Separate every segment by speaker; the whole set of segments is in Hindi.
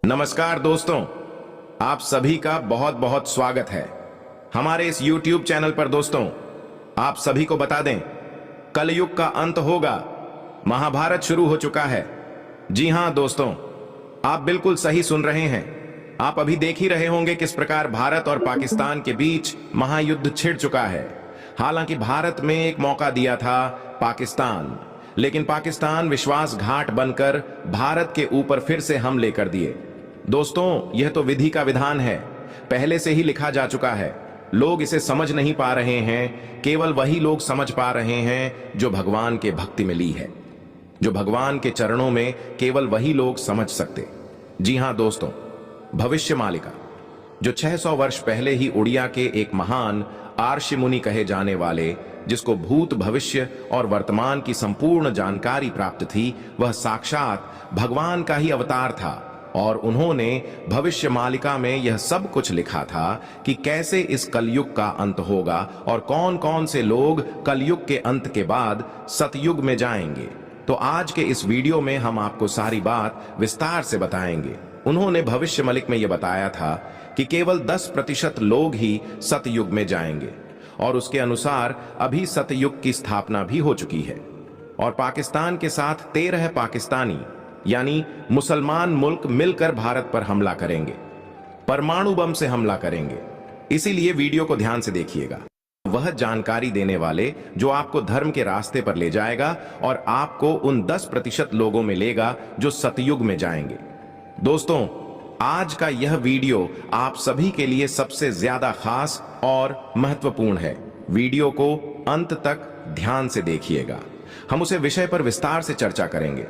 Speaker 1: नमस्कार दोस्तों, आप सभी का बहुत बहुत स्वागत है हमारे इस YouTube चैनल पर। दोस्तों, आप सभी को बता दें, कलयुग का अंत होगा, महाभारत शुरू हो चुका है। जी हां दोस्तों, आप बिल्कुल सही सुन रहे हैं। आप अभी देख ही रहे होंगे किस प्रकार भारत और पाकिस्तान के बीच महायुद्ध छिड़ चुका है। हालांकि भारत में एक मौका दिया था पाकिस्तान, लेकिन पाकिस्तान विश्वासघात बनकर भारत के ऊपर फिर से हमले कर दिए। दोस्तों, यह तो विधि का विधान है, पहले से ही लिखा जा चुका है। लोग इसे समझ नहीं पा रहे हैं। केवल वही लोग समझ पा रहे हैं जो भगवान के भक्ति में ली है, जो भगवान के चरणों में, केवल वही लोग समझ सकते। जी हां दोस्तों, भविष्य मालिका जो 600 वर्ष पहले ही उड़िया के एक महान आर्षि मुनि कहे जाने वाले, जिसको भूत, भविष्य और वर्तमान की संपूर्ण जानकारी प्राप्त थी, वह साक्षात भगवान का ही अवतार था। और उन्होंने भविष्य मालिका में यह सब कुछ लिखा था कि कैसे इस कलयुग का अंत होगा और कौन कौन से लोग कलयुग के अंत के बाद सतयुग में जाएंगे। तो आज के इस वीडियो में हम आपको सारी बात विस्तार से बताएंगे। उन्होंने भविष्य मलिक में यह बताया था कि केवल 10% लोग ही सतयुग में जाएंगे, और उसके अनुसार अभी सतयुग की स्थापना भी हो चुकी है। और पाकिस्तान के साथ 13 पाकिस्तानी यानी मुसलमान मुल्क मिलकर भारत पर हमला करेंगे, परमाणु बम से हमला करेंगे। इसीलिए वीडियो को ध्यान से देखिएगा। वह जानकारी देने वाले जो आपको धर्म के रास्ते पर ले जाएगा और आपको उन 10% लोगों में लेगा जो सतयुग में जाएंगे। दोस्तों, आज का यह वीडियो आप सभी के लिए सबसे ज्यादा खास और महत्वपूर्ण है। वीडियो को अंत तक ध्यान से देखिएगा। हम उसे विषय पर विस्तार से चर्चा करेंगे,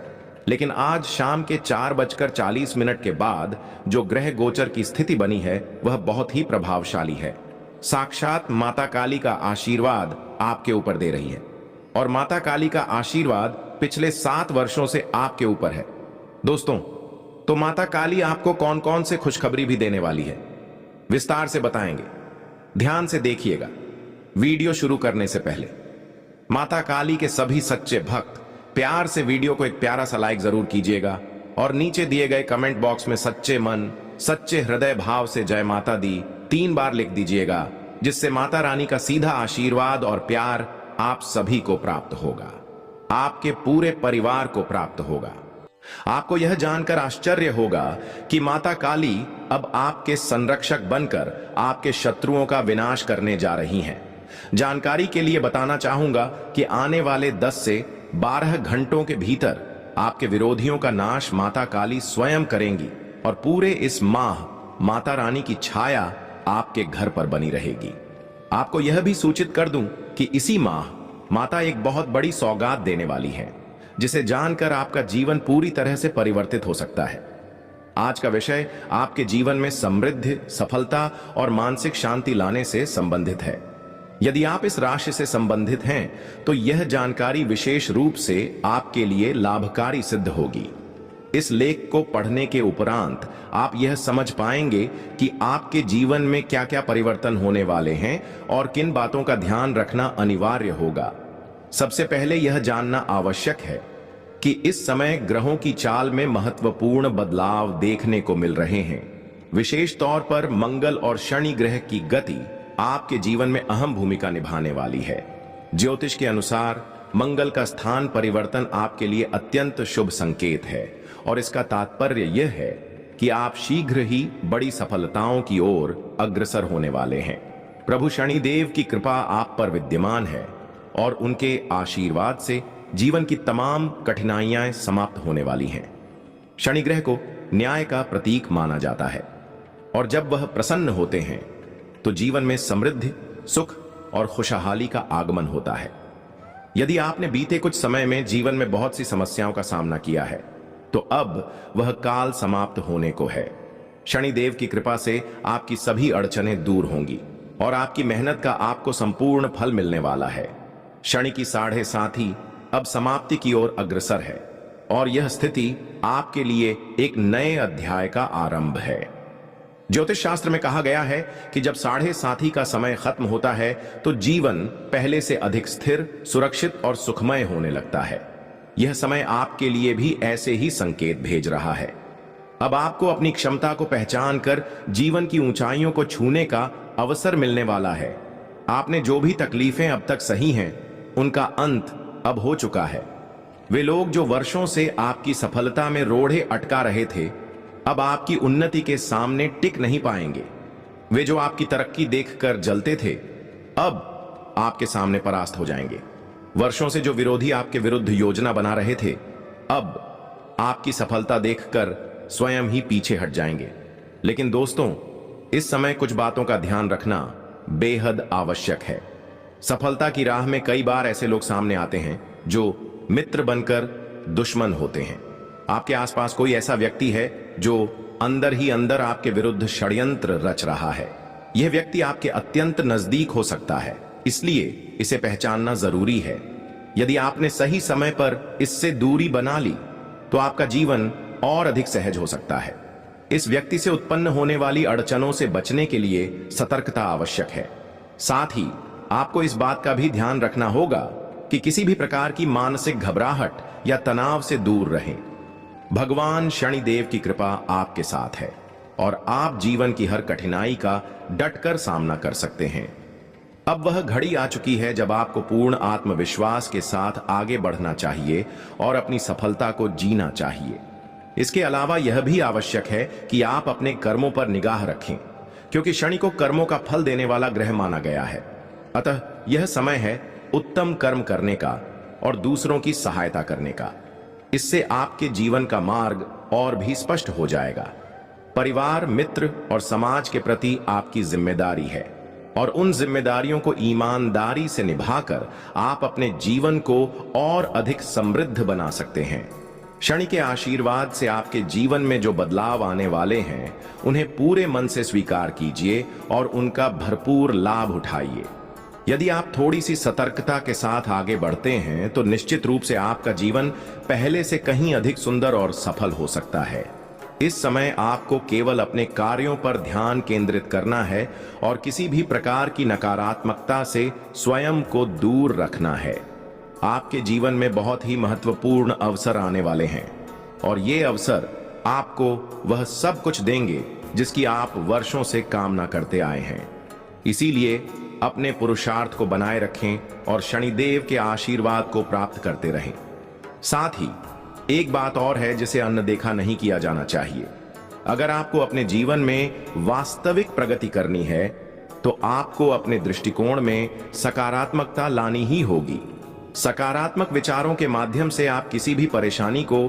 Speaker 1: लेकिन आज शाम के 4:40 के बाद जो ग्रह गोचर की स्थिति बनी है वह बहुत ही प्रभावशाली है। साक्षात माता काली का आशीर्वाद आपके ऊपर दे रही है, और माता काली का आशीर्वाद पिछले 7 वर्षों से आपके ऊपर है। दोस्तों, तो माता काली आपको कौन कौन से खुशखबरी भी देने वाली है, विस्तार से बताएंगे। ध्यान से देखिएगा। वीडियो शुरू करने से पहले माता काली के सभी सच्चे भक्त प्यार से वीडियो को एक प्यारा सा लाइक जरूर कीजिएगा, और नीचे दिए गए कमेंट बॉक्स में सच्चे मन, सच्चे हृदय भाव से जय माता दी 3 बार लिख दीजिएगा, जिससे माता रानी का सीधा आशीर्वाद और प्यार आप सभी को प्राप्त होगा, आपके पूरे परिवार को प्राप्त होगा। आपको यह जानकर आश्चर्य होगा कि माता काली अब आपके संरक्षक बनकर आपके शत्रुओं का विनाश करने जा रही हैं। जानकारी के लिए बताना चाहूंगा कि आने वाले 10 से 12 घंटों के भीतर आपके विरोधियों का नाश माता काली स्वयं करेंगी, और पूरे इस माह माता रानी की छाया आपके घर पर बनी रहेगी। आपको यह भी सूचित कर दूं कि इसी माह माता एक बहुत बड़ी सौगात देने वाली है, जिसे जानकर आपका जीवन पूरी तरह से परिवर्तित हो सकता है। आज का विषय आपके जीवन में समृद्धि, सफलता और मानसिक शांति लाने से संबंधित है। यदि आप इस राशि से संबंधित हैं तो यह जानकारी विशेष रूप से आपके लिए लाभकारी सिद्ध होगी। इस लेख को पढ़ने के उपरांत आप यह समझ पाएंगे कि आपके जीवन में क्या क्या परिवर्तन होने वाले हैं और किन बातों का ध्यान रखना अनिवार्य होगा। सबसे पहले यह जानना आवश्यक है कि इस समय ग्रहों की चाल में महत्वपूर्ण बदलाव देखने को मिल रहे हैं। विशेष तौर पर मंगल और शनि ग्रह की गति आपके जीवन में अहम भूमिका निभाने वाली है। ज्योतिष के अनुसार मंगल का स्थान परिवर्तन आपके लिए अत्यंत शुभ संकेत है, और इसका तात्पर्य यह है कि आप शीघ्र ही बड़ी सफलताओं की ओर अग्रसर होने वाले हैं। प्रभु शनिदेव की कृपा आप पर विद्यमान है, और उनके आशीर्वाद से जीवन की तमाम कठिनाइयां समाप्त होने वाली हैं। शनि ग्रह को न्याय का प्रतीक माना जाता है, और जब वह प्रसन्न होते हैं तो जीवन में समृद्धि, सुख और खुशहाली का आगमन होता है। यदि आपने बीते कुछ समय में जीवन में बहुत सी समस्याओं का सामना किया है, तो अब वह काल समाप्त होने को है। शनिदेव की कृपा से आपकी सभी अड़चनें दूर होंगी, और आपकी मेहनत का आपको संपूर्ण फल मिलने वाला है। शनि की 7.5 अब समाप्ति की ओर अग्रसर है, और यह स्थिति आपके लिए एक नए अध्याय का आरंभ है। ज्योतिष शास्त्र में कहा गया है कि जब 7.5 का समय खत्म होता है तो जीवन पहले से अधिक स्थिर, सुरक्षित और सुखमय होने लगता है। यह समय आपके लिए भी ऐसे ही संकेत भेज रहा है। अब आपको अपनी क्षमता को पहचान कर जीवन की ऊंचाइयों को छूने का अवसर मिलने वाला है। आपने जो भी तकलीफें अब तक सही हैं, उनका अंत अब हो चुका है। वे लोग जो वर्षों से आपकी सफलता में रोड़े अटका रहे थे, अब आपकी उन्नति के सामने टिक नहीं पाएंगे। वे जो आपकी तरक्की देखकर जलते थे, अब आपके सामने परास्त हो जाएंगे। वर्षों से जो विरोधी आपके विरुद्ध योजना बना रहे थे, अब आपकी सफलता देखकर स्वयं ही पीछे हट जाएंगे। लेकिन दोस्तों, इस समय कुछ बातों का ध्यान रखना बेहद आवश्यक है। सफलता की राह में कई बार ऐसे लोग सामने आते हैं जो मित्र बनकर दुश्मन होते हैं। आपके आसपास कोई ऐसा व्यक्ति है जो अंदर ही अंदर आपके विरुद्ध षड्यंत्र रच रहा है। यह व्यक्ति आपके अत्यंत नजदीक हो सकता है, इसलिए इसे पहचानना जरूरी है। यदि आपने सही समय पर इससे दूरी बना ली तो आपका जीवन और अधिक सहज हो सकता है। इस व्यक्ति से उत्पन्न होने वाली अड़चनों से बचने के लिए सतर्कता आवश्यक है। साथ ही आपको इस बात का भी ध्यान रखना होगा कि किसी भी प्रकार की मानसिक घबराहट या तनाव से दूर रहें। भगवान शनिदेव की कृपा आपके साथ है और आप जीवन की हर कठिनाई का डटकर सामना कर सकते हैं। अब वह घड़ी आ चुकी है जब आपको पूर्ण आत्मविश्वास के साथ आगे बढ़ना चाहिए और अपनी सफलता को जीना चाहिए। इसके अलावा यह भी आवश्यक है कि आप अपने कर्मों पर निगाह रखें, क्योंकि शनि को कर्मों का फल देने वाला ग्रह माना गया है। अतः यह समय है उत्तम कर्म करने का और दूसरों की सहायता करने का। इससे आपके जीवन का मार्ग और भी स्पष्ट हो जाएगा। परिवार, मित्र और समाज के प्रति आपकी जिम्मेदारी है और उन जिम्मेदारियों को ईमानदारी से निभाकर आप अपने जीवन को और अधिक समृद्ध बना सकते हैं। शनि के आशीर्वाद से आपके जीवन में जो बदलाव आने वाले हैं, उन्हें पूरे मन से स्वीकार कीजिए और उनका भरपूर लाभ उठाइए। यदि आप थोड़ी सी सतर्कता के साथ आगे बढ़ते हैं तो निश्चित रूप से आपका जीवन पहले से कहीं अधिक सुंदर और सफल हो सकता है। इस समय आपको केवल अपने कार्यों पर ध्यान केंद्रित करना है और किसी भी प्रकार की नकारात्मकता से स्वयं को दूर रखना है। आपके जीवन में बहुत ही महत्वपूर्ण अवसर आने वाले हैं और ये अवसर आपको वह सब कुछ देंगे जिसकी आप वर्षों से कामना करते आए हैं। इसीलिए अपने पुरुषार्थ को बनाए रखें और शनिदेव के आशीर्वाद को प्राप्त करते रहें। साथ ही एक बात और है जिसे अनदेखा नहीं किया जाना चाहिए। अगर आपको अपने जीवन में वास्तविक प्रगति करनी है तो आपको अपने दृष्टिकोण में सकारात्मकता लानी ही होगी। सकारात्मक विचारों के माध्यम से आप किसी भी परेशानी को